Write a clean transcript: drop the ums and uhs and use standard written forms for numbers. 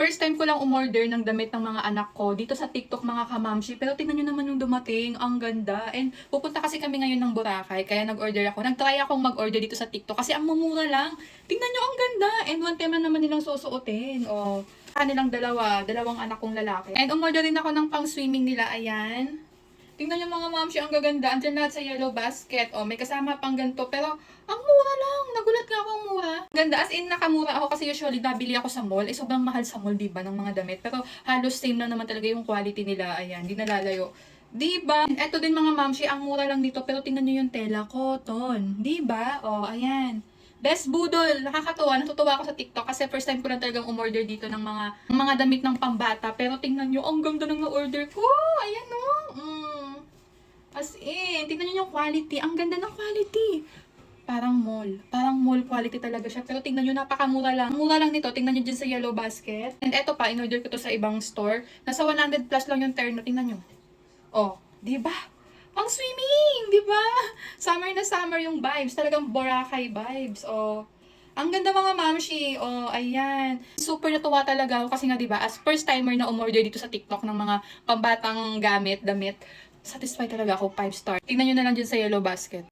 First time ko lang umorder ng damit ng mga anak ko dito sa TikTok mga kamamshi. Pero tingnan nyo naman yung dumating. Ang ganda. And pupunta kasi kami ngayon ng Boracay. Kaya nag-order ako. Nag-try akong mag-order dito sa TikTok kasi ang mumura lang. Tingnan nyo ang ganda. And one time na naman nilang susuotin. O, kanilang dalawang anak kong lalaki. And umorder din ako ng pang swimming nila. Ayan. Tingnan nyo mga mamshi, ang gaganda. Andyan lahat sa yellow basket. O, may kasama pang ganito. Pero, ang mura lang. Nagulat nga ako ang mura. Ganda. As in, nakamura ako kasi usually nabili ako sa mall. Sobrang mahal sa mall, diba, ng mga damit. Pero, halos same na naman talaga yung quality nila. Ayan, di nalalayo. Diba? Eto din mga mamshi, ang mura lang dito. Pero tingnan nyo yung tela, cotton. Diba? O, ayan. Best Budol. Nakakatuwa. Natutuwa ako sa TikTok kasi first time ko lang talagang umorder dito ng mga damit ng pambata. Pero tingnan nyo, ang ganda ng na-order ko. Ayan o. As in, tingnan nyo yung quality. Ang ganda ng quality. Parang mall. Parang mall quality talaga siya. Pero tingnan nyo, napakamura lang. Ang mura lang nito. Tingnan nyo dyan sa yellow basket. And eto pa, in-order ko to sa ibang store. Nasa 100 plus lang yung terno. Tingnan nyo. Oh, diba? Pang swimming, di ba? Summer na summer yung vibes. Talagang Boracay vibes. Oh, ang ganda mga mamshi. Oh, ayan. Super natuwa talaga ako kasi nga, di ba, as first timer na umorder dito sa TikTok ng mga pambatang gamit, damit, satisfied talaga ako, 5 star. Tingnan nyo na lang dyan sa yellow basket.